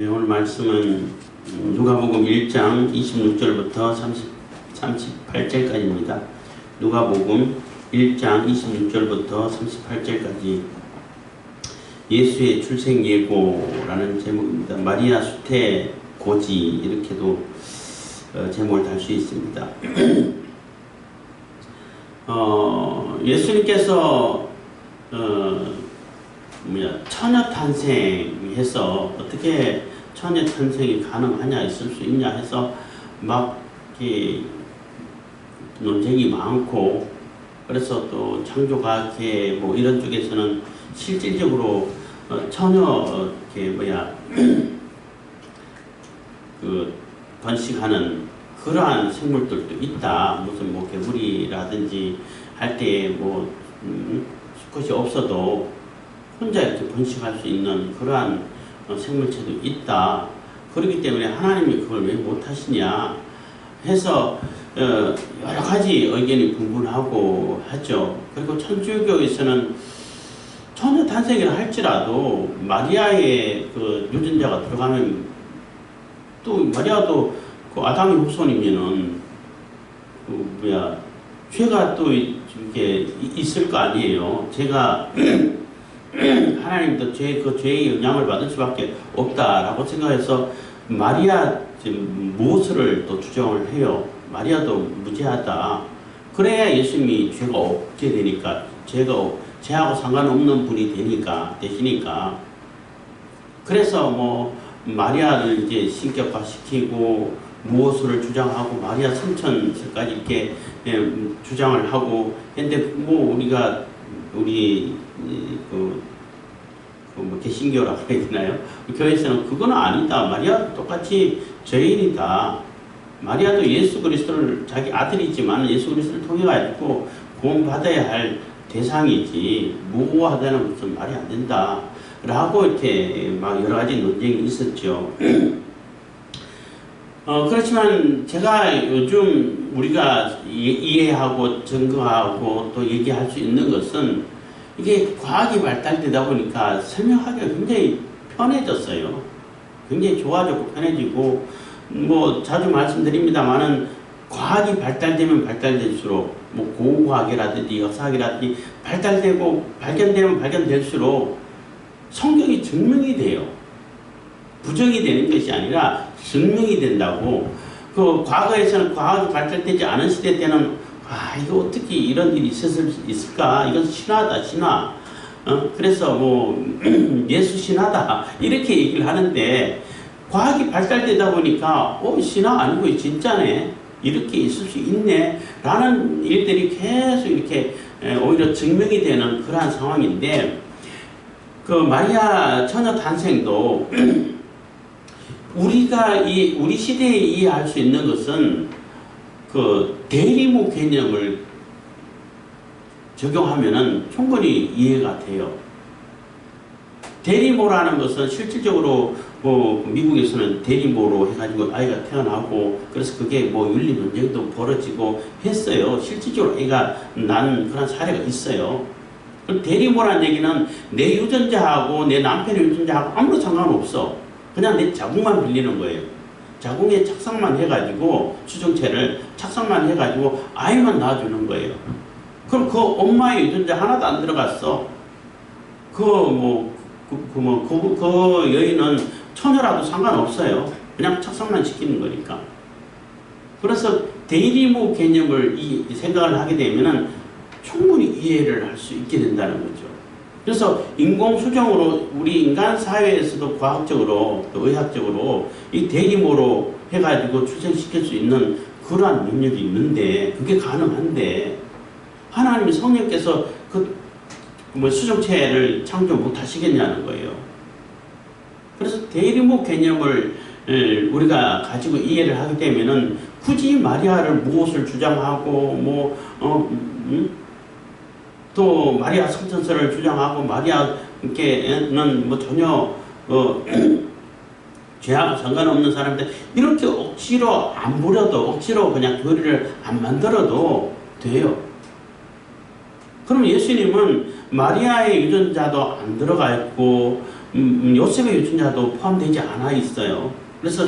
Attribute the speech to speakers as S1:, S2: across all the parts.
S1: 네, 오늘 말씀은 누가복음 1장 26절부터 38절까지입니다. 누가복음 1장 26절부터 38절까지 예수의 출생 예고라는 제목입니다. 마리아 수태 고지 이렇게도 제목을 달 수 있습니다. 예수님께서 처녀 탄생해서 어떻게 처녀 탄생이 가능하냐, 있을 수 있냐 해서 막 이렇게 논쟁이 많고, 그래서 또 창조과학회 뭐 이런 쪽에서는 실질적으로 처녀 그 번식하는 그러한 생물들도 있다. 무슨 뭐 개구리라든지 할 때 뭐 수컷이 없어도 혼자 이렇게 번식할 수 있는 그러한 생물체도 있다. 그렇기 때문에 하나님이 그걸 왜 못하시냐 해서 여러 가지 의견이 분분하고 하죠. 그리고 천주교에서는 처녀 탄생이라 할지라도 마리아의 그 유전자가 들어가면 또 마리아도 그 아담의 후손이면은 죄가 또 이렇게 있을 거 아니에요. 제가 하나님도 그 죄의 영향을 받을 수밖에 없다라고 생각해서 마리아 무엇을 또 주장을 해요. 마리아도 무죄하다. 그래야 예수님이 죄가 없게 되니까, 죄하고 상관없는 분이 되시니까. 그래서 뭐 마리아를 이제 신격화시키고 무엇을 주장하고 마리아 성천까지 이렇게 주장을 하고 했는데, 뭐 우리 개신교라고 해야 되나요? 교회에서는 그건 아니다. 마리아도 똑같이 죄인이다. 마리아도 예수 그리스도를 자기 아들이지만 예수 그리스도를 통해 가지고 구원받아야 할 대상이지 무고하다는 것은 말이 안 된다. 라고 이렇게 막 여러 가지 논쟁이 있었죠. 그렇지만 제가 요즘 우리가 이해하고 증거하고 또 얘기할 수 있는 것은 이게 과학이 발달되다 보니까 설명하기가 굉장히 편해졌어요. 굉장히 좋아졌고 편해지고, 뭐 자주 말씀드립니다만은 과학이 발달되면 발달될수록 뭐 고고학이라든지 역사학이라든지 발달되고 발견되면 발견될수록 성경이 증명이 돼요. 부정이 되는 것이 아니라 증명이 된다고. 그 과거에서는 과학이 발달되지 않은 시대 때는 이거 어떻게 이런 일이 있을까? 이건 신화다, 신화. 그래서 뭐 예수 신화다 이렇게 얘기를 하는데, 과학이 발달되다 보니까 신화 아니고 진짜네, 이렇게 있을 수 있네 라는 일들이 계속 이렇게 오히려 증명이 되는 그러한 상황인데, 그 마리아 처녀 탄생도 우리 시대에 이해할 수 있는 것은 그 대리모 개념을 적용하면은 충분히 이해가 돼요. 대리모라는 것은 실질적으로 뭐 미국에서는 대리모로 해가지고 아이가 태어나고, 그래서 그게 뭐 윤리 논쟁도 벌어지고 했어요. 실질적으로 아이가 난 그런 사례가 있어요. 대리모라는 얘기는 내 유전자하고 내 남편의 유전자하고 아무런 상관없어. 그냥 내 자궁만 빌리는 거예요. 자궁에 착상만 해가지고, 수정체를 착상만 해가지고 아이만 낳아주는 거예요. 그럼 그 엄마의 유전자 하나도 안 들어갔어. 그 여인은 처녀라도 상관없어요. 그냥 착상만 시키는 거니까. 그래서 대리모 개념을 생각을 하게 되면은 충분히 이해를 할 수 있게 된다는 거죠. 그래서 인공수정으로 우리 인간 사회에서도 과학적으로 또 의학적으로 이 대리모로 해가지고 출생시킬 수 있는 그러한 능력이 있는데, 그게 가능한데 하나님이 성령께서 수정체를 창조 못 하시겠냐는 거예요. 그래서 대리모 개념을 우리가 가지고 이해를 하게 되면은 굳이 마리아를 무엇을 주장하고 또 마리아 성천설을 주장하고 마리아께는 뭐 전혀 죄하고 상관없는 사람들 이렇게 억지로 안 부려도, 억지로 그냥 교리를 안 만들어도 돼요. 그럼 예수님은 마리아의 유전자도 안 들어가 있고 요셉의 유전자도 포함되지 않아 있어요. 그래서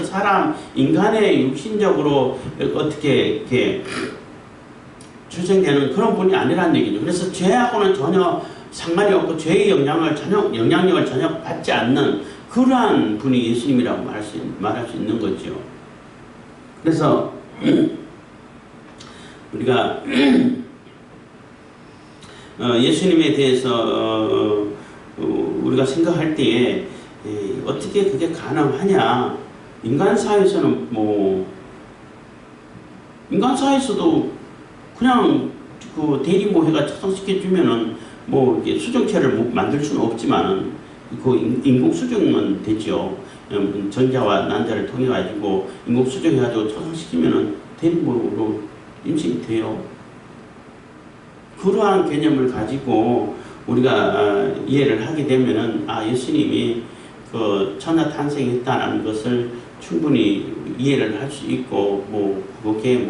S1: 인간의 육신적으로 어떻게 이렇게 출생되는 그런 분이 아니라는 얘기죠. 그래서 죄하고는 전혀 상관이 없고 죄의 영향력을 전혀 받지 않는 그러한 분이 예수님이라고 말할 수 있는 거죠. 그래서 우리가 예수님에 대해서 우리가 생각할 때에 어떻게 그게 가능하냐? 인간 사회에서는 인간 사회에서도 그냥 그 대리모해가 착상시켜주면은 이게 수정체를 만들 수는 없지만은 그 인공 수정은 되죠. 전자와 난자를 통해 가지고 인공 수정해가지고 착상시키면은 대리모로 임신이 돼요. 그러한 개념을 가지고 우리가 이해를 하게 되면은 예수님이 그 천하 탄생했다는 것을 충분히 이해를 할 수 있고 그게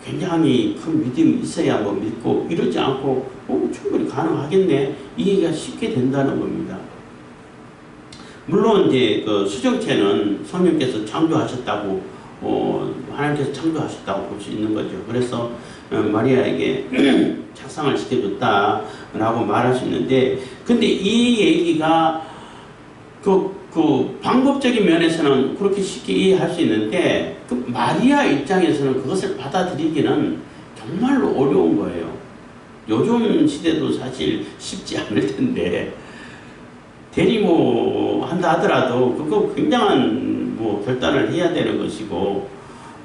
S1: 굉장히 큰 믿음이 있어야 믿고 이러지 않고 충분히 가능하겠네 이 얘기가 쉽게 된다는 겁니다. 물론 이제 그 수정체는 성령께서 창조하셨다고 하나님께서 창조하셨다고 볼 수 있는 거죠. 그래서 마리아에게 착상을 시켜줬다라고 말할 수 있는데, 근데 이 얘기가 그 방법적인 면에서는 그렇게 쉽게 이해할 수 있는데 그 마리아 입장에서는 그것을 받아들이기는 정말로 어려운 거예요. 요즘 시대도 사실 쉽지 않을 텐데 대리모 한다 하더라도 그거 굉장한 결단을 해야 되는 것이고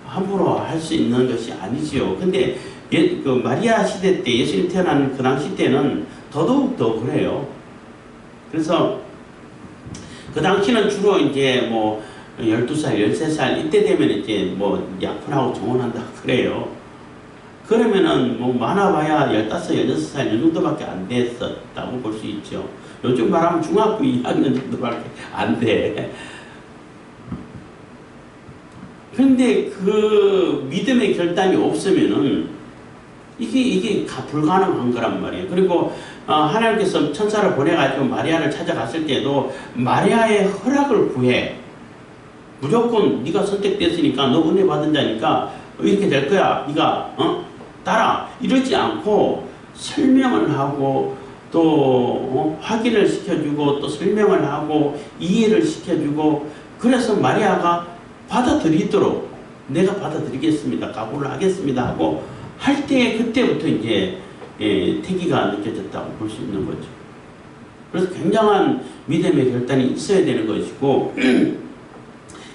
S1: 함부로 할 수 있는 것이 아니지요. 근데 그 마리아 시대 때 예수님 태어난 그 당시 때는 더더욱 더 그래요. 그래서 그 당시는 주로 이제 12살, 13살 이때 되면 이제 약혼하고 정혼한다 그래요. 그러면은 많아봐야 15, 16살 이 정도밖에 안 됐었다고 볼 수 있죠. 요즘 말하면 중학교 2학년 정도밖에 안 돼. 근데 그 믿음의 결단이 없으면은 이게 불가능한 거란 말이에요. 그리고 하나님께서 천사를 보내가지고 마리아를 찾아갔을 때도 마리아의 허락을 구해. 무조건 네가 선택됐으니까 너 은혜 받은 자니까 이렇게 될 거야. 네가 따라 이러지 않고 설명을 하고 또 확인을 시켜주고 또 설명을 하고 이해를 시켜주고 그래서 마리아가 받아들이도록 내가 받아들이겠습니다. 각오를 하겠습니다 하고 할 때 그때부터 이제 태기가 느껴졌다고 볼 수 있는 거죠. 그래서 굉장한 믿음의 결단이 있어야 되는 것이고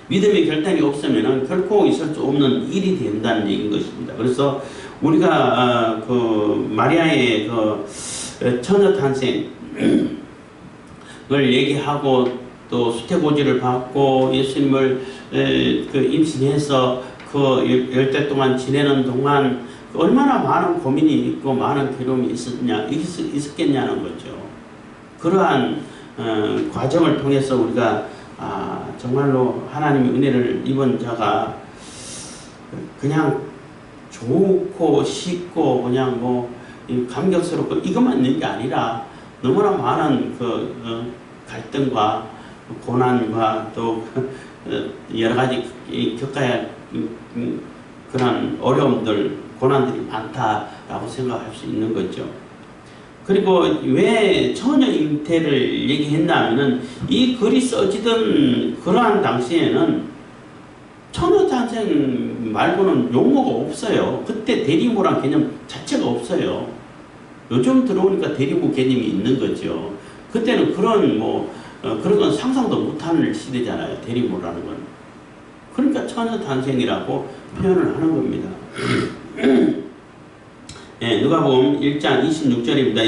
S1: 믿음의 결단이 없으면 결코 있을 수 없는 일이 된다는 얘기인 것입니다. 그래서 우리가 그 마리아의 그 처녀 탄생을 얘기하고 또 수태고지를 받고 예수님을 임신해서 그 열대 동안 지내는 동안 얼마나 많은 고민이 있고 많은 괴로움이 있었겠냐는 거죠. 그러한 과정을 통해서 우리가 정말로 하나님의 은혜를 입은 자가 그냥 좋고 쉽고 그냥 감격스럽고 이것만 있는 게 아니라 너무나 많은 그 갈등과 고난과 또 여러 가지 겪어야 그런 어려움들, 고난들이 많다라고 생각할 수 있는 거죠. 그리고 왜 처녀 잉태를 얘기했냐면은 이 글이 써지던 그러한 당시에는 처녀 탄생 말고는 용어가 없어요. 그때 대리모란 개념 자체가 없어요. 요즘 들어오니까 대리모 개념이 있는 거죠. 그때는 그런 건 상상도 못하는 시대잖아요. 대리모라는 건. 그러니까 처녀 탄생이라고 표현을 하는 겁니다. 누가복음 1장 26절입니다.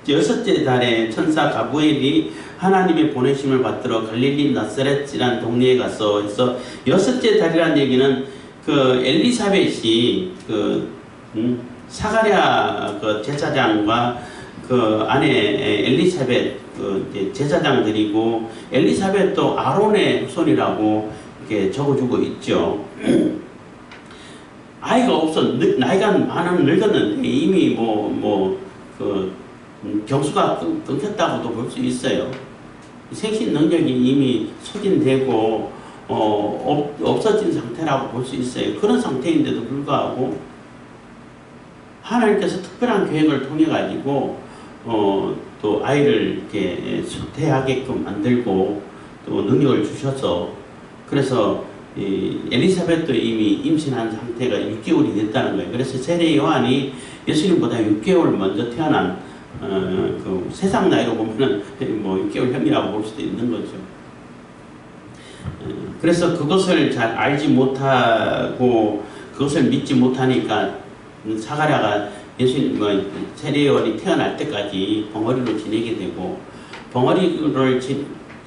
S1: 여섯째 달에 천사 가브리엘이 하나님의 보내심을 받들어 갈릴리 나사렛이라는 동네에 가서 해서 여섯째 달이라는 얘기는 그 엘리사벳이 사가랴 그 제사장과 그 아내 엘리사벳 그 제사장들이고 엘리사벳도 아론의 후손이라고 이렇게 적어주고 있죠. 아이가 없어 나이가 많은 늙었는데 이미 병수가 끊겼다고도 볼 수 있어요. 생식 능력이 이미 소진되고 없어진 상태라고 볼 수 있어요. 그런 상태인데도 불구하고 하나님께서 특별한 계획을 통해 가지고 또 아이를 이렇게 수태하게끔 만들고 또 능력을 주셔서 그래서 엘리사벳도 이미 임신한 상태가 6개월이 됐다는 거예요. 그래서 세례 요한이 예수님보다 6개월 먼저 태어난 그 세상 나이로 보면은 뭐 6개월 형이라고 볼 수도 있는 거죠. 그래서 그것을 잘 알지 못하고 그것을 믿지 못하니까 사가랴가 예수님 세례 요한이 태어날 때까지 벙어리로 지내게 되고 벙어리를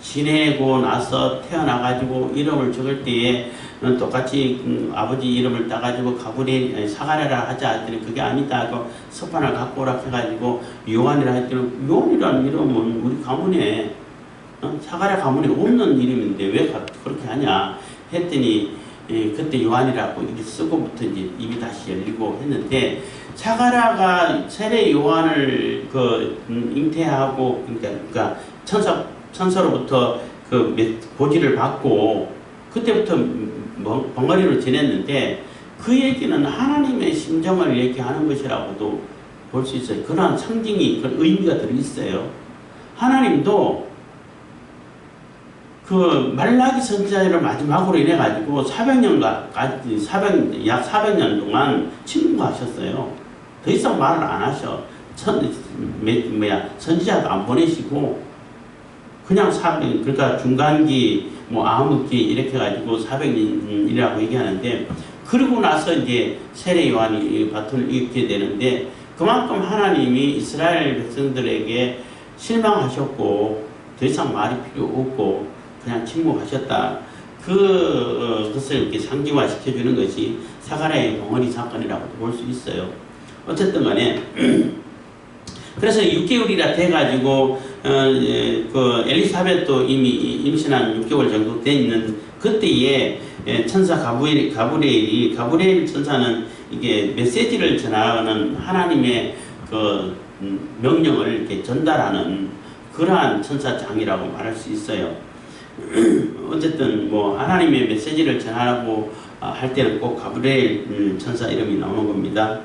S1: 지내고 나서 태어나가지고 이름을 적을 때에 똑같이 아버지 이름을 따가지고 가브리엘 사가랴라 하자 했더니 그게 아니다 하고 석판을 갖고 오라 해가지고 요한이라 했더니 요한이라는 이름은 우리 가문에 사가랴 가문에 없는 이름인데 왜 그렇게 하냐 했더니 그때 요한이라고 이렇게 쓰고부터 이제 입이 다시 열리고 했는데 사가랴가 세례 요한을 잉태하고 그러니까 천사로부터 그 보지를 받고 그때부터 벙어리로 지냈는데 그 얘기는 하나님의 심정을 얘기하는 것이라고도 볼 수 있어요. 그러한 상징이 그런 의미가 들어 있어요. 하나님도 그 말라기 선지자를 마지막으로 인해 가지고 400약 400년 동안 침묵하셨어요. 더 이상 말을 안 하셔. 선지자도 안 보내시고 그냥 그러니까 중간기 뭐 암흑기 이렇게 가지고 400년이라고 얘기하는데 그러고 나서 이제 세례 요한이 바톤을 입게 되는데 그만큼 하나님이 이스라엘 백성들에게 실망하셨고 더 이상 말이 필요 없고 그냥 침묵하셨다. 그것을 이렇게 상징화 시켜주는 것이 사가랴의 벙어리 사건이라고 볼 수 있어요. 어쨌든 간에 그래서 6개월이라 돼가지고 그 엘리사벳도 이미 임신한 6개월 정도 돼 있는 그때에 천사 가브리엘 천사는 이게 메시지를 전하는 하나님의 그 명령을 이렇게 전달하는 그러한 천사장이라고 말할 수 있어요. 어쨌든 뭐 하나님의 메시지를 전하라고 할 때는 꼭 가브리엘 천사 이름이 나오는 겁니다.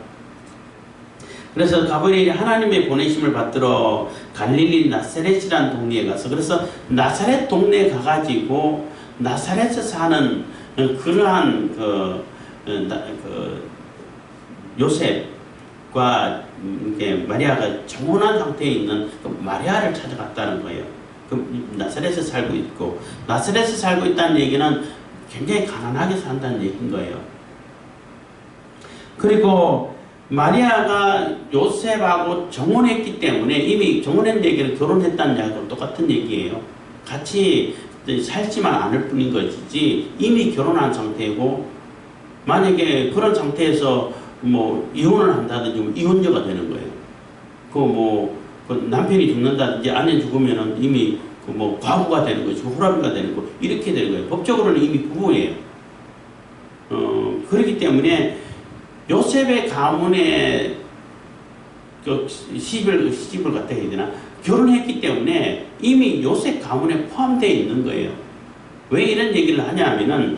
S1: 그래서 가브리엘이 하나님의 보내심을 받들어 갈릴리 나사렛이라는 동네에 가서 그래서 나사렛 동네에 가가지고 나사렛에 사는 그러한 요셉과 마리아가 정혼한 상태에 있는 마리아를 찾아갔다는 거예요. 나사렛에 살고 있고 나사렛에 살고 있다는 얘기는 굉장히 가난하게 산다는 얘기인 거예요. 그리고 마리아가 요셉하고 정혼했기 때문에 이미 정혼한 얘기를 결혼했다는 얘기하고 똑같은 얘기예요. 같이 살지만 않을 뿐인 것이지 이미 결혼한 상태고 만약에 그런 상태에서 뭐 이혼을 한다든지 이혼녀가 되는 거예요. 그 남편이 죽는다든지 아내 죽으면은 이미 과부가 되는 것이고 호라비가 되는 거 이렇게 되는 거예요. 법적으로는 이미 부부예요. 그렇기 때문에 요셉의 가문에 시집을 갔다 해야 되나? 결혼했기 때문에 이미 요셉 가문에 포함되어 있는 거예요. 왜 이런 얘기를 하냐면은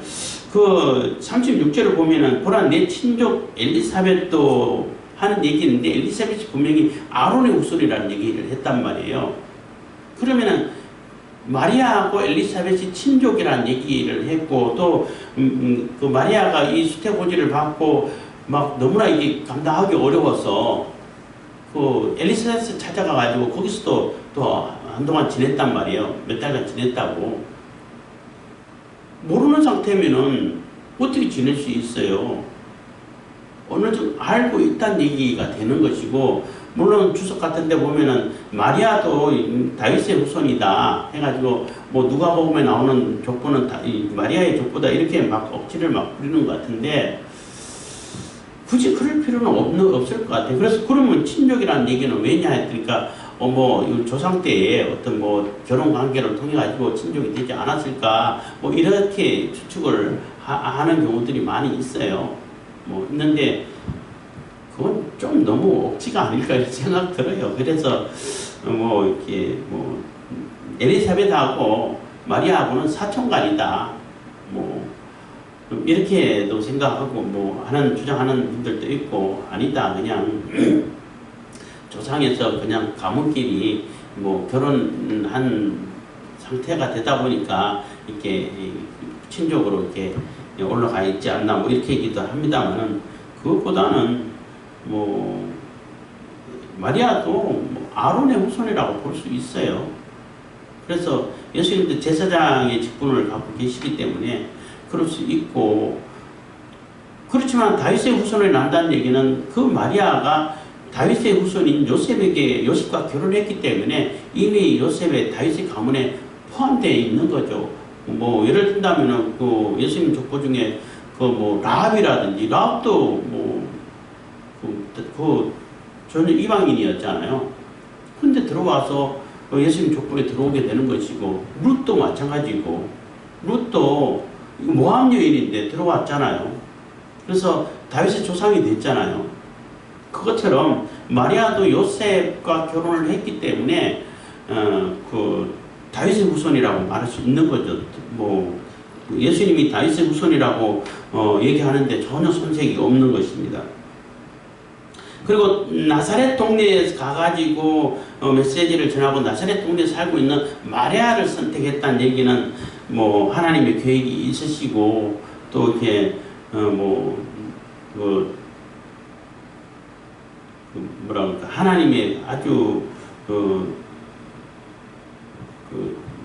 S1: 그 36절을 보면은 보라 내 친족 엘리사벳도 하는 얘기인데 엘리사벳이 분명히 아론의 후손이라는 얘기를 했단 말이에요. 그러면은 마리아하고 엘리사벳이 친족이라는 얘기를 했고 또 그 마리아가 이 수태고지를 받고 막 너무나 이게 감당하기 어려워서 그 엘리사벳을 찾아가가지고 거기서도 또 한동안 지냈단 말이에요. 몇 달간 지냈다고. 모르는 상태면은 어떻게 지낼 수 있어요? 어느 정도 알고 있다는 얘기가 되는 것이고, 물론 주석 같은 데 보면은 마리아도 다윗의 후손이다 해가지고 뭐 누가복음에 나오는 족보는 마리아의 족보다 이렇게 막 억지를 막 부리는 것 같은데 굳이 그럴 필요는 없을 것 같아요. 그래서 그러면 친족이라는 얘기는 왜냐 했으니까 뭐 조상 때에 어떤 뭐 결혼 관계를 통해 가지고 친족이 되지 않았을까 뭐 이렇게 추측을 하는 경우들이 많이 있어요. 뭐 있는데 그건 좀 너무 억지가 아닐까 이런 생각 들어요. 그래서 뭐 이렇게 뭐 엘리사벳하고 마리아하고는 사촌간이다. 뭐 이렇게도 생각하고 뭐 하는 주장하는 분들도 있고 아니다. 그냥 조상에서 그냥 가문끼리 뭐 결혼한 상태가 되다 보니까 이렇게 친족으로 이렇게 올라가 있지 않나 뭐 이렇게 얘기도 합니다만은 그것보다는 뭐 마리아도 뭐 아론의 후손이라고 볼 수 있어요. 그래서 예수님도 제사장의 직분을 갖고 계시기 때문에 그럴 수 있고, 그렇지만 다윗의 후손이 난다는 얘기는 그 마리아가 다윗의 후손인 요셉과 결혼했기 때문에 이미 요셉의 다윗의 가문에 포함되어 있는 거죠. 뭐 예를 든다면은 그 예수님 족보 중에 그 뭐 라합이라든지, 라합도 뭐 전혀 이방인이었잖아요. 근데 들어와서 예수님 족보에 들어오게 되는 것이고, 룻도 마찬가지고, 룻도 모함 여인인데 들어왔잖아요. 그래서 다윗의 조상이 됐잖아요. 그것처럼 마리아도 요셉과 결혼을 했기 때문에 그 다윗의 후손이라고 말할 수 있는 거죠. 뭐 예수님이 다윗의 후손이라고 얘기하는데 전혀 손색이 없는 것입니다. 그리고 나사렛 동네에 가가지고 메시지를 전하고 나사렛 동네에 살고 있는 마리아를 선택했다는 얘기는 뭐 하나님의 계획이 있으시고, 또 이렇게 뭐라 그럴까, 하나님의 아주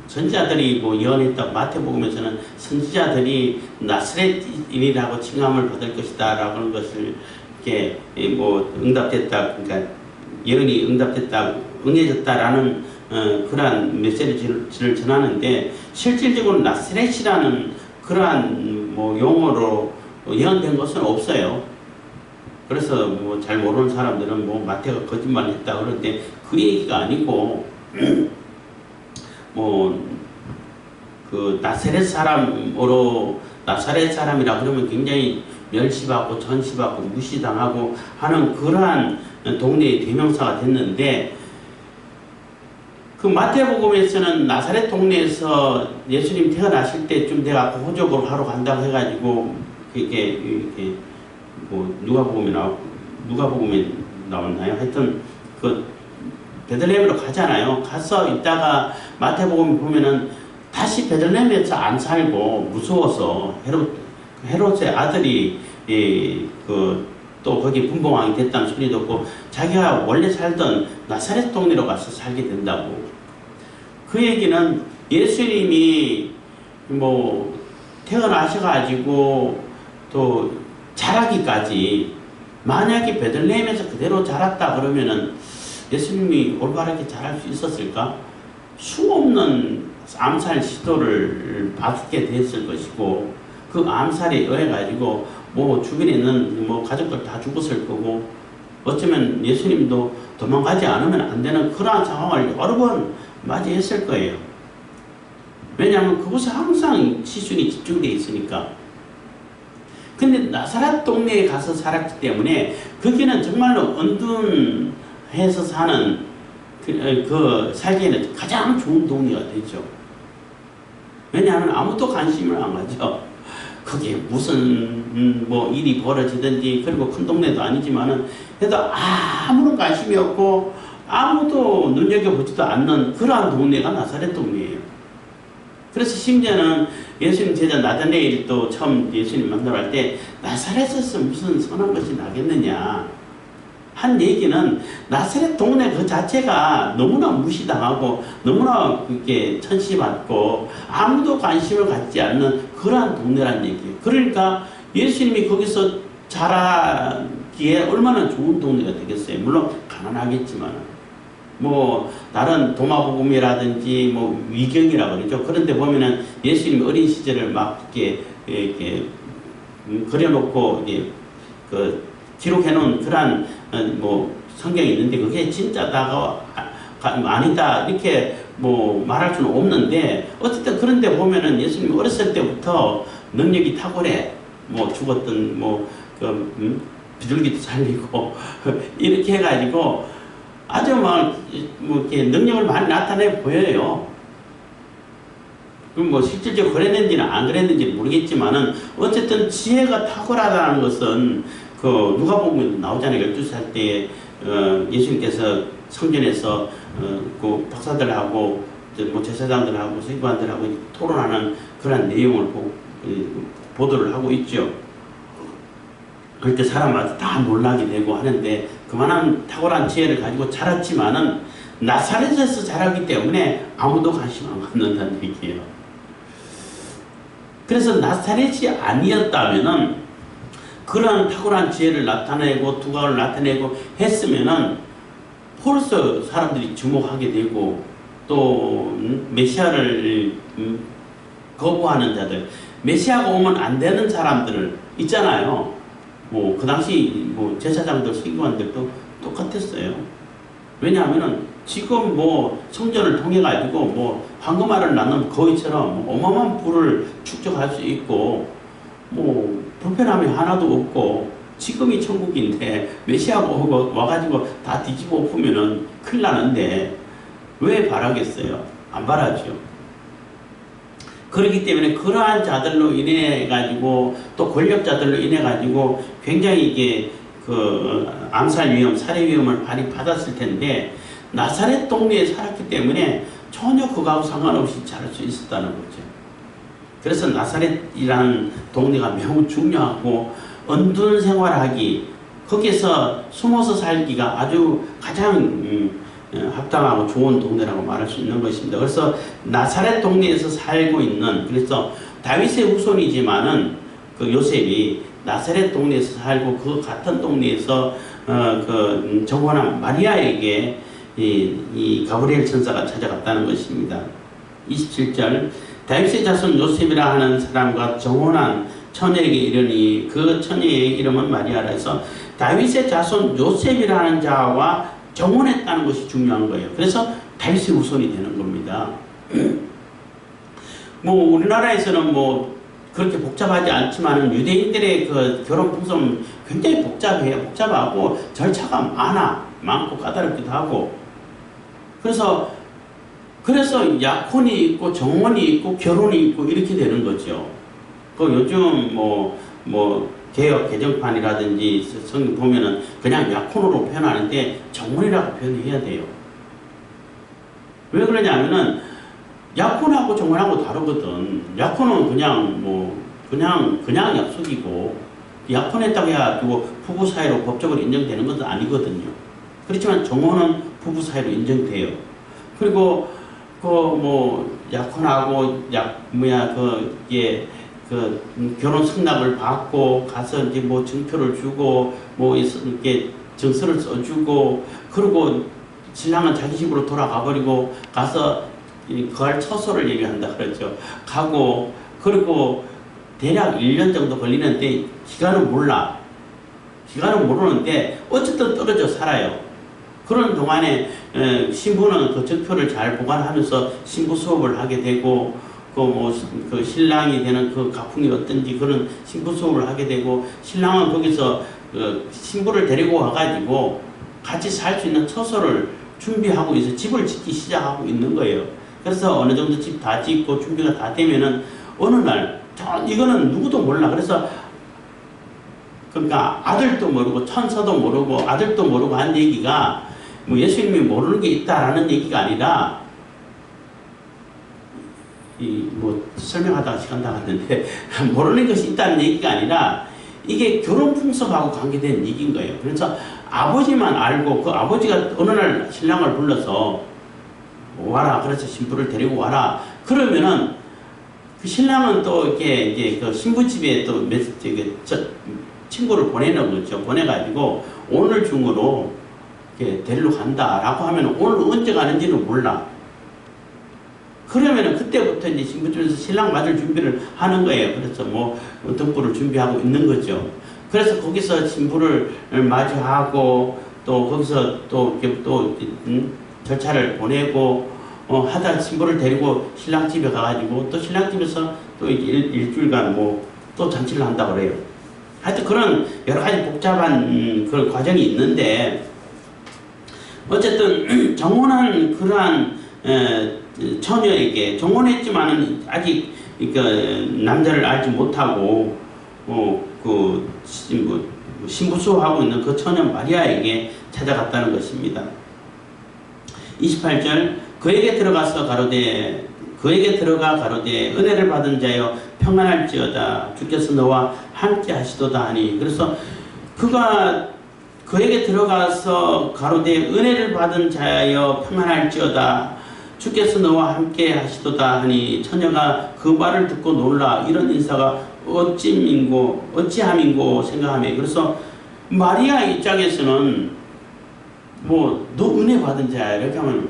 S1: 선지자들이 뭐 예언했다. 마태복음에서는 선지자들이 나사렛인이라고 칭함을 받을 것이다라고 하는 것을 이렇게 뭐 응답됐다, 그러니까 예언이 응답됐다, 응해졌다라는 그러한 메시지를 전하는데, 실질적으로 나사렛이라는 그러한 뭐 용어로 예언된 것은 없어요. 그래서 뭐 잘 모르는 사람들은 뭐 마태가 거짓말했다 그러는데 그 얘기가 아니고 뭐 그 나사렛 사람이라 그러면 굉장히 멸시받고 전시받고 무시당하고 하는 그러한 동네의 대명사가 됐는데, 그 마태복음에서는 나사렛 동네에서 예수님 태어나실 때쯤 내가 호적으로 하러 간다고 해가지고 이렇게 뭐 누가복음에 나왔나요? 하여튼 그 베들레헴으로 가잖아요. 가서 있다가 마태복음 보면은 다시 베들레헴에서 안 살고 무서워서 헤롯의 아들이 또 거기 분봉왕이 됐다는 소리 듣고 자기가 원래 살던 나사렛 동네로 가서 살게 된다고. 그 얘기는 예수님이 뭐 태어나셔가지고 또 자라기까지 만약에 베들레헴에서 그대로 자랐다 그러면은 예수님이 올바르게 자랄 수 있었을까? 수없는 암살 시도를 받게 됐을 것이고, 그 암살에 의해 가지고 뭐 주변에 있는 뭐 가족들 다 죽었을 거고, 어쩌면 예수님도 도망가지 않으면 안 되는 그러한 상황을 여러 번 맞이했을 거예요. 왜냐하면 그곳에 항상 시선이 집중되어 있으니까. 근데 나사렛 동네에 가서 살았기 때문에 거기는 정말로 은둔해서 사는 그 살기에는 가장 좋은 동네가 되죠. 왜냐하면 아무도 관심을 안 가죠. 거기에 무슨 뭐 일이 벌어지든지, 그리고 큰 동네도 아니지만은 그래도 아무런 관심이 없고 아무도 눈여겨보지도 않는 그러한 동네가 나사렛 동네예요. 그래서 심지어는 예수님 제자 나다네일도 처음 예수님 만나러 갈 때 나사렛에서 무슨 선한 것이 나겠느냐 한 얘기는, 나사렛 동네 그 자체가 너무나 무시당하고 너무나 그렇게 천시받고 아무도 관심을 갖지 않는 그러한 동네란 얘기예요. 그러니까 예수님이 거기서 자라기에 얼마나 좋은 동네가 되겠어요. 물론 가난하겠지만, 뭐 다른 도마복음이라든지 뭐 위경이라고 그러죠. 그런데 보면은 예수님 어린 시절을 막 이렇게 그려놓고 그 기록해놓은 그러한 뭐 성경이 있는데, 그게 진짜다가 아니다 이렇게 뭐 말할 수는 없는데, 어쨌든 그런데 보면은 예수님 어렸을 때부터 능력이 탁월해. 뭐 죽었던 비둘기도 살리고 이렇게 해가지고 아주 뭐 이렇게 능력을 많이 나타내 보여요. 그럼 뭐 실질적으로 그랬는지는 안 그랬는지는 모르겠지만은 어쨌든 지혜가 탁월하다는 것은 그 누가복음에 나오잖아요. 12살 때 예수님께서 성전에서 그 박사들하고 뭐 제사장들하고 서기관들하고 토론하는 그런 내용을 보도를 하고 있죠. 그럴 때 사람마다 다 놀라게 되고 하는데 그만한 탁월한 지혜를 가지고 자랐지만은 나사렛에서 자랐기 때문에 아무도 관심 안 갖는다는 얘기예요. 그래서 나사렛이 아니었다면은 그런 탁월한 지혜를 나타내고 두각을 나타내고 했으면은 벌써 사람들이 주목하게 되고 또 메시아를 거부하는 자들, 메시아가 오면 안 되는 사람들을 있잖아요. 뭐 그 당시 뭐 제사장들, 서기관들도 똑같았어요. 왜냐하면은 지금 뭐 성전을 통해 가지고 뭐 황금알을 낳는 거위처럼 어마어마한 부를 축적할 수 있고 뭐 불편함이 하나도 없고 지금이 천국인데 메시아가 와가지고 다 뒤집어 엎으면은 큰일 나는데 왜 바라겠어요? 안 바라죠. 그렇기 때문에 그러한 자들로 인해 가지고 또 권력자들로 인해 가지고 굉장히 이게 그 암살 위험, 살해 위험을 많이 받았을 텐데 나사렛 동네에 살았기 때문에 전혀 그거하고 상관없이 자랄 수 있었다는 거죠. 그래서 나사렛이라는 동네가 매우 중요하고 언둔 생활하기, 거기에서 숨어서 살기가 아주 가장 합당하고 좋은 동네라고 말할 수 있는 것입니다. 그래서 나사렛 동네에서 살고 있는, 그래서 다윗의 후손이지만은 그 요셉이 나사렛 동네에서 살고 그 같은 동네에서 그 정원한 마리아에게 이 가브리엘 천사가 찾아갔다는 것입니다. 27절 다윗의 자손 요셉이라 하는 사람과 정혼한 처녀에게 이르니 그 처녀의 이름은 마리아라 해서 다윗의 자손 요셉이라는 자와 정혼했다는 것이 중요한 거예요. 그래서 다윗의 후손이 되는 겁니다. 뭐 우리나라에서는 뭐 그렇게 복잡하지 않지만 유대인들의 그 결혼 풍습은 굉장히 복잡해요. 복잡하고 절차가 많고 까다롭기도 하고 그래서 약혼이 있고 정혼이 있고 결혼이 있고 이렇게 되는 거죠. 그 요즘 뭐 개혁 개정판이라든지 성경 보면은 그냥 약혼으로 표현하는데 정혼이라고 표현해야 돼요. 왜 그러냐면은 약혼하고 정혼하고 다르거든. 약혼은 그냥 약속이고 약혼했다고 해가지고 부부 사이로 법적으로 인정되는 것은 아니거든요. 그렇지만 정혼은 부부 사이로 인정돼요. 그리고 약혼하고 결혼 승낙을 받고 가서 이제 뭐 증표를 주고 뭐 이렇게 정서를 써주고 그리고 신랑은 자기 집으로 돌아가 버리고 가서 거할 처소를 얘기한다 그러죠. 가고 그리고 대략 1년 정도 걸리는데 기간은 모르는데 어쨌든 떨어져 살아요. 그런 동안에 신부는 그 증표를 잘 보관하면서 신부 수업을 하게 되고 그 신랑이 되는 그 가풍이 어떤지 그런 신부 수업을 하게 되고 신랑은 거기서 신부를 데리고 와가지고 같이 살 수 있는 처소를 준비하고 있어 집을 짓기 시작하고 있는 거예요. 그래서 어느 정도 집 다 짓고 준비가 다 되면은 어느 날 이거는 누구도 몰라. 그래서 그러니까 아들도 모르고 천사도 모르고 아들도 모르고 한 얘기가 뭐 예수님이 모르는 게 있다라는 얘기가 아니라 뭐 설명하다가 시간 다 갔는데 모르는 것이 있다는 얘기가 아니라 이게 결혼 풍습하고 관계된 얘기인 거예요. 그래서 아버지만 알고 그 아버지가 어느 날 신랑을 불러서 와라. 그래서 신부를 데리고 와라. 그러면은 그 신랑은 또 이렇게 이제 그 신부 집에 또 친구를 보내는 거죠. 보내가지고 오늘 중으로 이렇게 데리러 간다라고 하면 오늘 언제 가는지는 몰라. 그러면은 그때부터 이제 신부집에서 신랑 맞을 준비를 하는 거예요. 그래서 뭐 등불을 준비하고 있는 거죠. 그래서 거기서 신부를 맞이하고 또 거기서 또 절차를 보내고 하다 신부를 데리고 신랑 집에 가가지고 또 신랑 집에서 또 일주일간 뭐 또 잔치를 한다고 그래요. 하여튼 그런 여러 가지 복잡한 그런 과정이 있는데 어쨌든 정혼한 그러한 처녀에게 정혼했지만은 아직 그러니까 남자를 알지 못하고 신부수하고 있는 그 처녀 마리아에게 찾아갔다는 것입니다. 28절 그에게 들어가 가로되 은혜를 받은 자여 평안할지어다 주께서 너와 함께 하시도다 하니. 그래서 그가 그에게 들어가서 가로되 은혜를 받은 자여 평안할지어다 주께서 너와 함께 하시도다 하니 처녀가 그 말을 듣고 놀라 이런 인사가 어찌함인고 생각하며. 그래서 마리아 입장에서는 너 은혜 받은 자야 이렇게 하면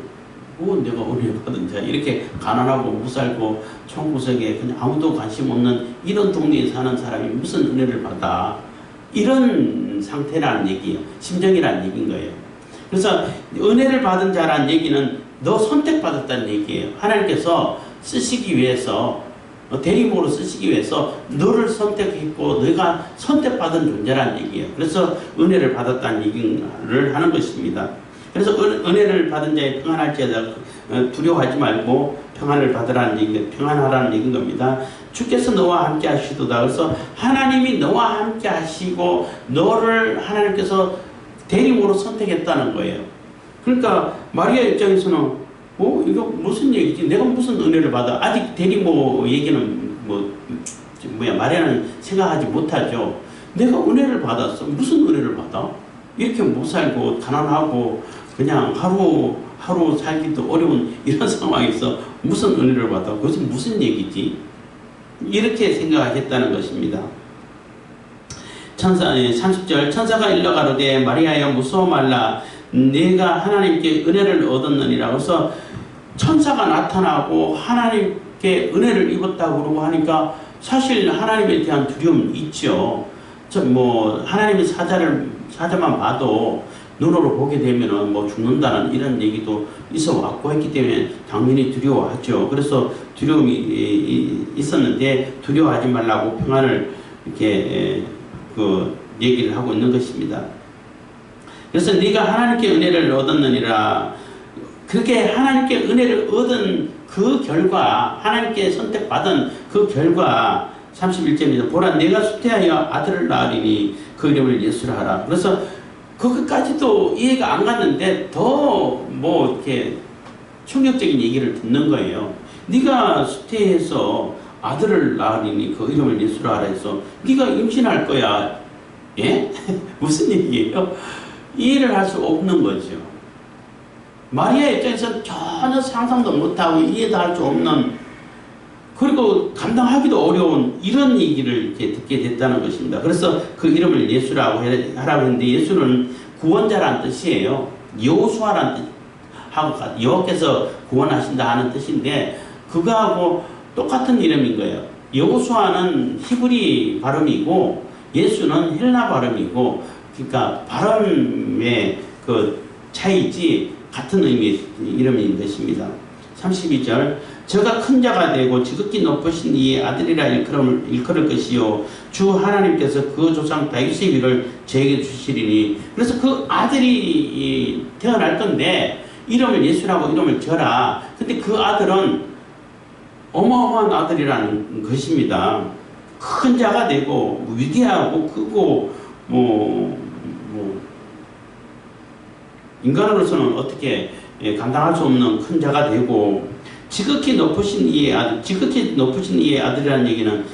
S1: 내가 은혜 받은 자야 이렇게 가난하고 무살고 총구석에 그냥 아무도 관심 없는 이런 동네에 사는 사람이 무슨 은혜를 받아, 이런 상태라는 얘기예요. 심정이라는 얘기인 거예요. 그래서 은혜를 받은 자라는 얘기는 너 선택받았다는 얘기예요. 하나님께서 쓰시기 위해서, 대리모로 쓰시기 위해서 너를 선택했고 너가 선택받은 존재라는 얘기예요. 그래서 은혜를 받았다는 얘기를 하는 것입니다. 그래서 은혜를 받은 자의 평안할지어다, 두려워하지 말고 평안을 받으라는 얘기, 평안하라는 얘기인 겁니다. 주께서 너와 함께 하시도다. 그래서 하나님이 너와 함께 하시고 너를 하나님께서 대리모로 선택했다는 거예요. 그러니까 마리아 입장에서는 이거 무슨 얘기지? 내가 무슨 은혜를 받아? 아직 대리모 얘기는 마리아는 생각하지 못하죠. 내가 은혜를 받았어. 무슨 은혜를 받아? 이렇게 못 살고 가난하고 그냥 하루 살기도 어려운 이런 상황에서 무슨 은혜를 받아? 그것은 무슨 얘기지? 이렇게 생각했다는 것입니다. 30절 천사가 일러 가로되 마리아여 무서워 말라 내가 하나님께 은혜를 얻었느니라. 그래서 천사가 나타나고 하나님께 은혜를 입었다고 그러고 하니까 사실 하나님에 대한 두려움이 있죠. 하나님의 사자만 봐도 눈으로 보게 되면은 죽는다는 이런 얘기도 있어 왔고 했기 때문에 당연히 두려워하죠. 그래서 두려움이 있었는데 두려워하지 말라고 평안을 이렇게 얘기를 하고 있는 것입니다. 그래서 네가 하나님께 은혜를 얻었느니라. 그렇게 하나님께 은혜를 얻은 그 결과, 하나님께 선택받은 그 결과 31절입니다. 보라 내가 수태하여 아들을 낳으리니 그 이름을 예수라 하라. 그래서 그것까지도 이해가 안 갔는데 더 이렇게 충격적인 얘기를 듣는 거예요. 네가 수태해서 아들을 낳으리니 그 이름을 예수라 하라 해서 네가 임신할 거야. 예? 무슨 얘기예요? 이해를 할 수 없는 거죠. 마리아 입장에서는 전혀 상상도 못하고 이해도 할 수 없는, 그리고 감당하기도 어려운 이런 얘기를 이렇게 듣게 됐다는 것입니다. 그래서 그 이름을 예수라고 하라고 했는데 예수는 구원자라는 뜻이에요. 여호수아라는 뜻하고 여호와께서 구원하신다 하는 뜻인데 그거하고 똑같은 이름인 거예요. 여호수아는 히브리 발음이고 예수는 헬라 발음이고, 그러니까 발음의 그 차이지 같은 의미의 이름인 것입니다. 32절 저가 큰 자가 되고 지극히 높으신 이의 아들이라 일컬을 것이요 주 하나님께서 그 조상 다윗의 위를 저에게 주시리니. 그래서 그 아들이 태어날 건데 이름을 예수라고 이름을 줘라. 근데 그 아들은 어마어마한 아들이라는 것입니다. 큰 자가 되고 위대하고 크고 인간으로서는 어떻게 감당할 수 없는 큰 자가 되고 지극히 높으신 이의 아들, 지극히 높으신 이의 아들이라는 얘기는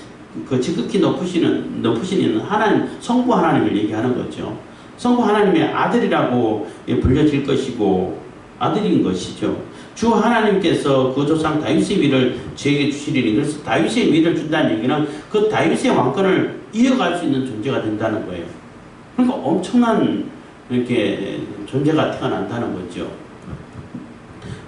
S1: 그 지극히 높으신 이는 하나님, 성부 하나님을 얘기하는 거죠. 성부 하나님의 아들이라고 불려질 것이고 아들인 것이죠. 주 하나님께서 그 조상 다윗의 위를 저에게 주시리니. 그래서 다윗의 위를 준다는 얘기는 그 다윗의 왕권을 이어갈 수 있는 존재가 된다는 거예요. 그러니까 엄청난 이렇게 존재가 태어난다는 거죠.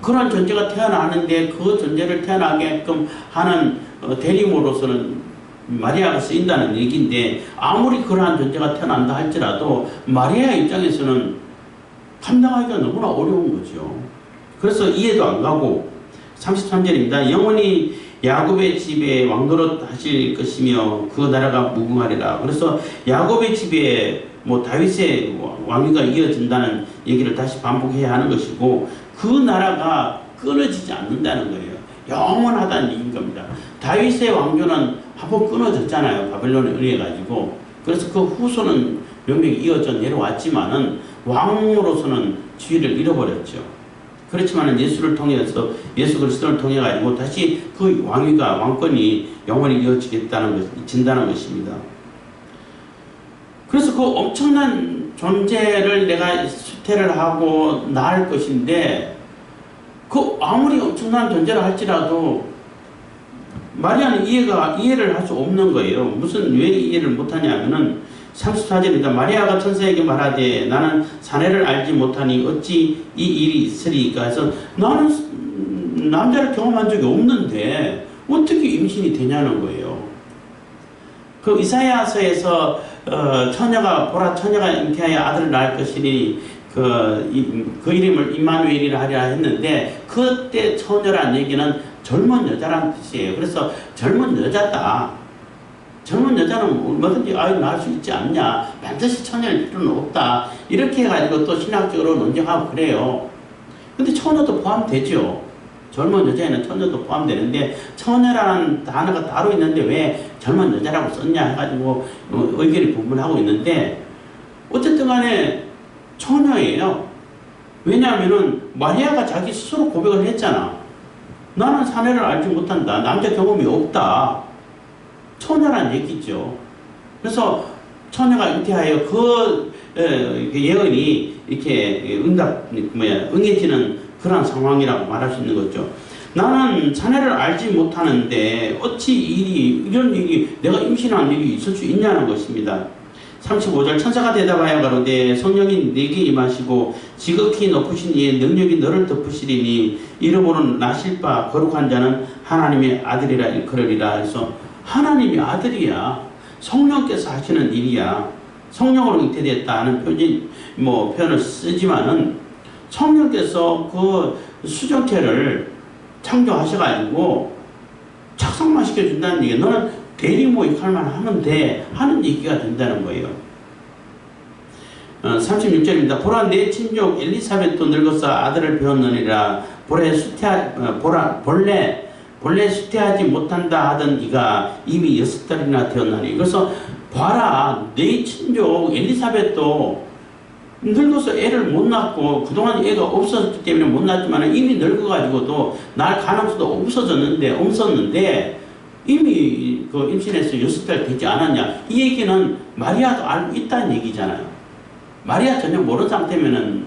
S1: 그런 존재가 태어나는데 그 존재를 태어나게끔 하는 대리모로서는 마리아가 쓰인다는 얘기인데, 아무리 그러한 존재가 태어난다 할지라도 마리아 입장에서는 감당하기가 너무나 어려운 거죠. 그래서 이해도 안 가고 33절입니다. 영원히 야곱의 집에 왕노릇 하실 것이며 그 나라가 무궁하리라. 그래서 야곱의 집에 다윗의 왕위가 이어진다는 얘기를 다시 반복해야 하는 것이고 그 나라가 끊어지지 않는다는 거예요. 영원하다는 얘기인 겁니다. 다윗의 왕조는 한번 끊어졌잖아요. 바벨론에 의해 가지고. 그래서 그 후손은 명맥이 이어져 내려왔지만은 왕으로서는 지위를 잃어버렸죠. 그렇지만은 예수를 통해서 예수 그리스도를 통해 가지고 다시 그 왕위가 왕권이 영원히 이어지겠다는 것입니다. 그래서 그 엄청난 존재를 내가 수태를 하고 낳을 것인데 그 아무리 엄청난 존재를 할지라도 마리아는 이해를 할 수 없는 거예요. 왜 이해를 못하냐면은 34절입니다. 마리아가 천사에게 말하되 나는 사내를 알지 못하니 어찌 이 일이 있으리까 해서 나는 남자를 경험한 적이 없는데 어떻게 임신이 되냐는 거예요. 그 이사야서에서 처녀가 잉태하여 아들을 낳을 것이니 그 이름을 임마누엘이라 하리라 했는데 그때 처녀란 얘기는 젊은 여자란 뜻이에요. 그래서 젊은 여자다. 젊은 여자는 얼마든지 아이 낳을 수 있지 않냐. 반드시 처녀일 필요는 없다. 이렇게 해가지고 또 신학적으로 논쟁하고 그래요. 근데 처녀도 포함되죠. 젊은 여자에는 처녀도 포함되는데 처녀라는 단어가 따로 있는데 왜 젊은 여자라고 썼냐 해가지고 의견이 분분하고 있는데 어쨌든 간에 처녀예요. 왜냐하면은 마리아가 자기 스스로 고백을 했잖아. 나는 사내를 알지 못한다. 남자 경험이 없다. 처녀란 얘기죠. 그래서 처녀가 잉태하여 그 예언이 이렇게 응해지는 그런 상황이라고 말할 수 있는 거죠. 나는 자네를 알지 못하는데 어찌 이런 일이 내가 임신한 일이 있을 수 있냐는 것입니다. 35절 천사가 대답하여 가로되 성령이 네게 임하시고 지극히 높으신 이의 능력이 너를 덮으시리니 이름으로 나실 바 거룩한 자는 하나님의 아들이라 일컬으리라 해서 하나님의 아들이야. 성령께서 하시는 일이야. 성령으로 잉태됐다 하는 표현을 쓰지만은 성령께서 그 수정체를 창조하셔가지고 착상만 시켜준다는 얘기야. 너는 대리모 역할만 하면 돼 하는 얘기가 된다는 거예요. 36절입니다. 보라 내 친족 엘리사벳도 늙어서 아들을 배웠느니라. 본래 수태하지 못한다 하던 이가 이미 6달이나 되었나니. 그래서 봐라 내 친족 엘리사벳도 늙어서 애를 못 낳고 그동안 애가 없었기 때문에 못 낳았지만 이미 늙어가지고도 날 가능성도 없었는데 이미 그 임신해서 6달 되지 않았냐. 이 얘기는 마리아도 알고 있다는 얘기잖아요. 마리아 전혀 모르는 상태면은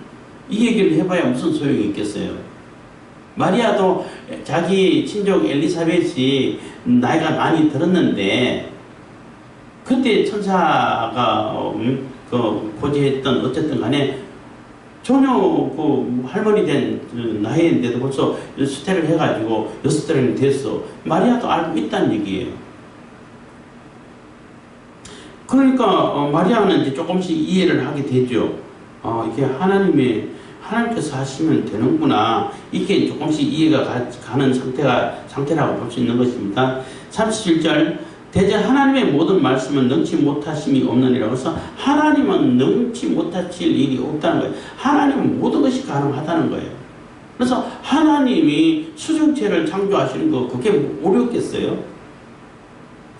S1: 이 얘기를 해봐야 무슨 소용이 있겠어요. 마리아도 자기 친족 엘리사벳이 나이가 많이 들었는데 그때 천사가 고지했던 어쨌든 간에 전혀 그 할머니 된 나이인데도 벌써 수태를 해가지고 6달이 됐어. 마리아도 알고 있다는 얘기예요. 그러니까 마리아는 이제 조금씩 이해를 하게 되죠. 이게 하나님께서 하시면 되는구나. 이게 조금씩 이해가 가는 상태라고 볼 수 있는 것입니다. 37절 대제 하나님의 모든 말씀은 능치 못하심이 없느니라. 그래서 하나님은 능치 못하실 일이 없다는 거예요. 하나님은 모든 것이 가능하다는 거예요. 그래서 하나님이 수정체를 창조하시는 거 그게 어렵겠어요?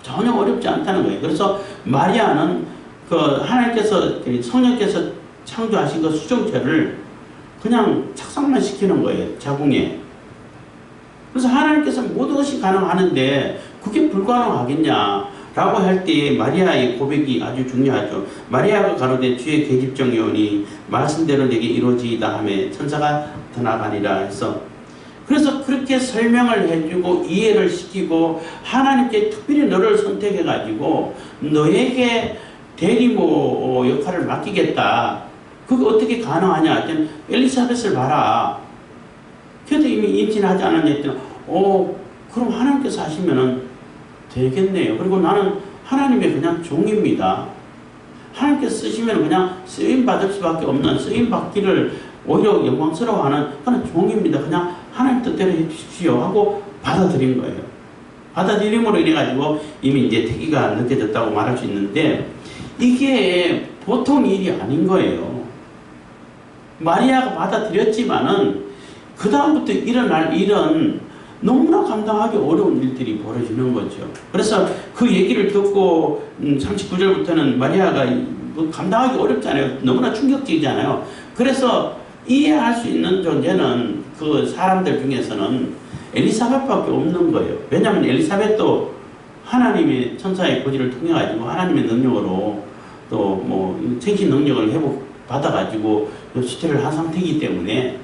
S1: 전혀 어렵지 않다는 거예요. 그래서 마리아는 그 하나님께서 성령께서 창조하신 그 수정체를 그냥 착상만 시키는 거예요. 자궁에. 그래서 하나님께서 모든 것이 가능하는데 그게 불가능하겠냐라고 할 때 마리아의 고백이 아주 중요하죠. 마리아가 가로되 주의 계집종이 오니 말씀대로 내게 이루어지이다 하며 천사가 떠나가니라 해서 그래서 그렇게 설명을 해주고 이해를 시키고 하나님께 특별히 너를 선택해 가지고 너에게 대리모 역할을 맡기겠다. 그게 어떻게 가능하냐 했더니 엘리사벳을 봐라. 그래도 이미 임신하지 않았냐 했더니 그럼 하나님께서 하시면은 되겠네요. 그리고 나는 하나님의 그냥 종입니다. 하나님께서 쓰시면 그냥 쓰임받을 수밖에 없는, 쓰임받기를 오히려 영광스러워하는 그런 종입니다. 그냥 하나님 뜻대로 해주십시오 하고 받아들인 거예요. 받아들임으로 인해가지고 이미 이제 태기가 느껴졌다고 말할 수 있는데 이게 보통 일이 아닌 거예요. 마리아가 받아들였지만은 그 다음부터 일어날 일은 너무나 감당하기 어려운 일들이 벌어지는 거죠. 그래서 그 얘기를 듣고 39절부터는 마리아가 뭐 감당하기 어렵잖아요. 너무나 충격적이잖아요. 그래서 이해할 수 있는 존재는 그 사람들 중에서는 엘리사벳밖에 없는 거예요. 왜냐하면 엘리사벳도 하나님의 천사의 고지를 통해 가지고 하나님의 능력으로 또 뭐 생식 능력을 회복 받아가지고 수태를 한 상태이기 때문에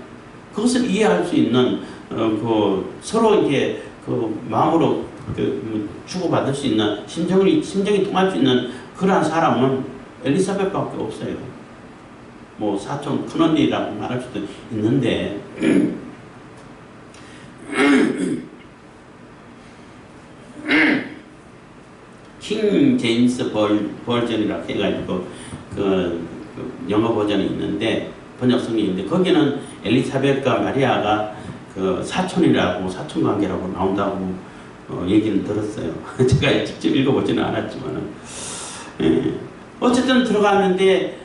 S1: 그것을 이해할 수 있는 그 서로 이렇게 그 마음으로 그 주고받을 수 있는 심정이 통할 수 있는 그러한 사람은 엘리사벳밖에 없어요. 뭐 사촌 큰언니라고 말할 수도 있는데 킹 제임스 버전이라고 해가지고 그 영어 버전이 있는데 번역성이 있는데 거기는 엘리사벳과 마리아가 그 사촌이라고 사촌 관계라고 나온다고 얘기는 들었어요. 제가 직접 읽어보지는 않았지만은 어쨌든 들어갔는데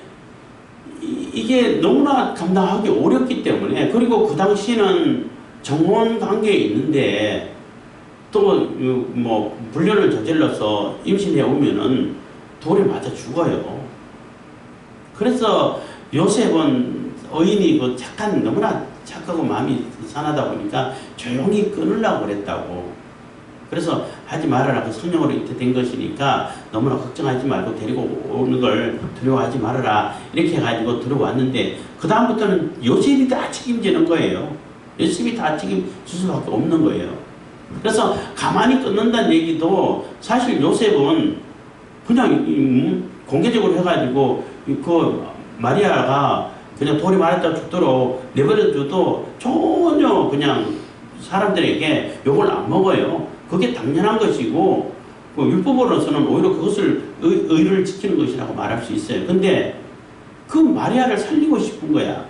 S1: 이게 너무나 감당하기 어렵기 때문에 그리고 그 당시는 정혼 관계에 있는데 또 뭐 불륜을 저질러서 임신해 오면은 돌에 맞아 죽어요. 그래서 요셉은 어인이 그 너무나 착하고 마음이 선하다 보니까 조용히 끊으려고 그랬다고. 그래서 하지 말아라. 그 성령으로 잉태된 것이니까 너무나 걱정하지 말고 데리고 오는 걸 두려워하지 말아라. 이렇게 해가지고 들어왔는데 그 다음부터는 요셉이 다 책임지는 거예요. 요셉이 다 책임질 수밖에 없는 거예요. 그래서 가만히 끊는다는 얘기도 사실 요셉은 그냥 공개적으로 해가지고 그 마리아가 그냥 돌이 말았다 죽도록 내버려둬도 전혀 그냥 사람들에게 욕을 안 먹어요. 그게 당연한 것이고 그 율법으로서는 오히려 그것을 의를 지키는 것이라고 말할 수 있어요. 근데 그 마리아를 살리고 싶은 거야.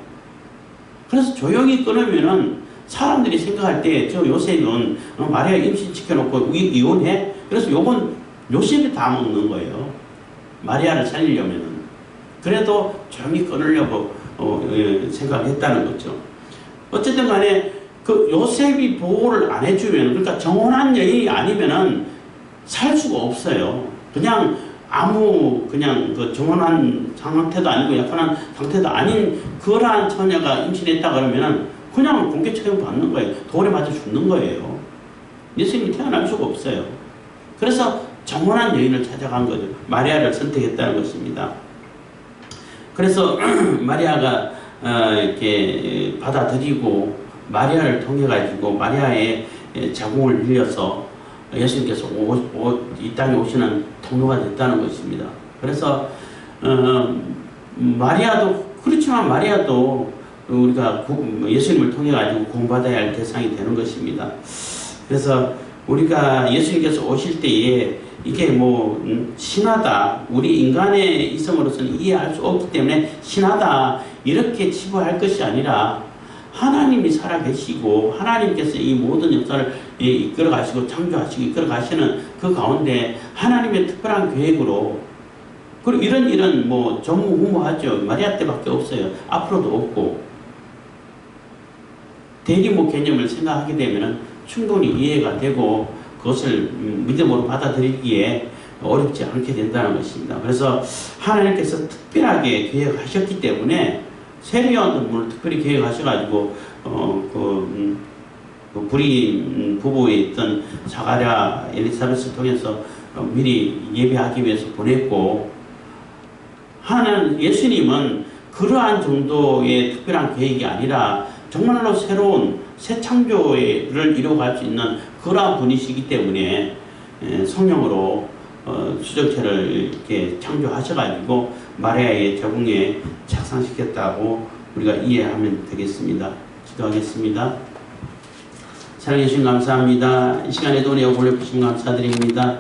S1: 그래서 조용히 끊으면은 사람들이 생각할 때 저 요셉은 마리아 임신시켜놓고 이혼해? 그래서 요건 요셉이 다 먹는 거예요. 마리아를 살리려면은. 그래도 조용히 끊으려고 생각했다는 거죠. 어쨌든 간에 그 요셉이 보호를 안 해주면, 그러니까 정혼한 여인이 아니면은 살 수가 없어요. 그냥 그냥 그 정혼한 상태도 아니고 약혼한 상태도 아닌 그러한 처녀가 임신했다 그러면은 그냥 공개 처형 받는 거예요. 돌에 맞아 죽는 거예요. 예수님이 태어날 수가 없어요. 그래서 정혼한 여인을 찾아간 거죠. 마리아를 선택했다는 것입니다. 그래서 마리아가 이렇게 받아들이고 마리아를 통해 가지고 마리아의 자궁을 빌려서 예수님께서 이 땅에 오시는 통로가 됐다는 것입니다. 그래서 마리아도 그렇지만 마리아도 우리가 예수님을 통해 가지고 구원받아야 할 대상이 되는 것입니다. 그래서 우리가 예수님께서 오실 때에 이게 뭐 신하다, 우리 인간의 이성으로서는 이해할 수 없기 때문에 신하다 이렇게 치부할 것이 아니라 하나님이 살아계시고 하나님께서 이 모든 역사를 이끌어 가시고 창조하시고 이끌어 가시는 그 가운데 하나님의 특별한 계획으로, 그리고 이런 뭐 전무후무하죠. 마리아 때밖에 없어요. 앞으로도 없고. 대리모 개념을 생각하게 되면 충분히 이해가 되고 그것을 믿음으로 받아들이기에 어렵지 않게 된다는 것입니다. 그래서 하나님께서 특별하게 계획하셨기 때문에 세례요한을 특별히 계획하셔가지고 그 불임 부부에 있던 사가랴 엘리사벳을 통해서 미리 예배하기 위해서 보냈고, 예수님은 그러한 정도의 특별한 계획이 아니라 정말로 새로운 새 창조를 이루어갈 수 있는 그러한 분이시기 때문에 성령으로 수정체를 이렇게 창조하셔가지고 마리아의 자궁에 착상시켰다고 우리가 이해하면 되겠습니다. 기도하겠습니다. 사랑해 주신 감사합니다. 이 시간에도 은혜와 권력 주신 감사드립니다.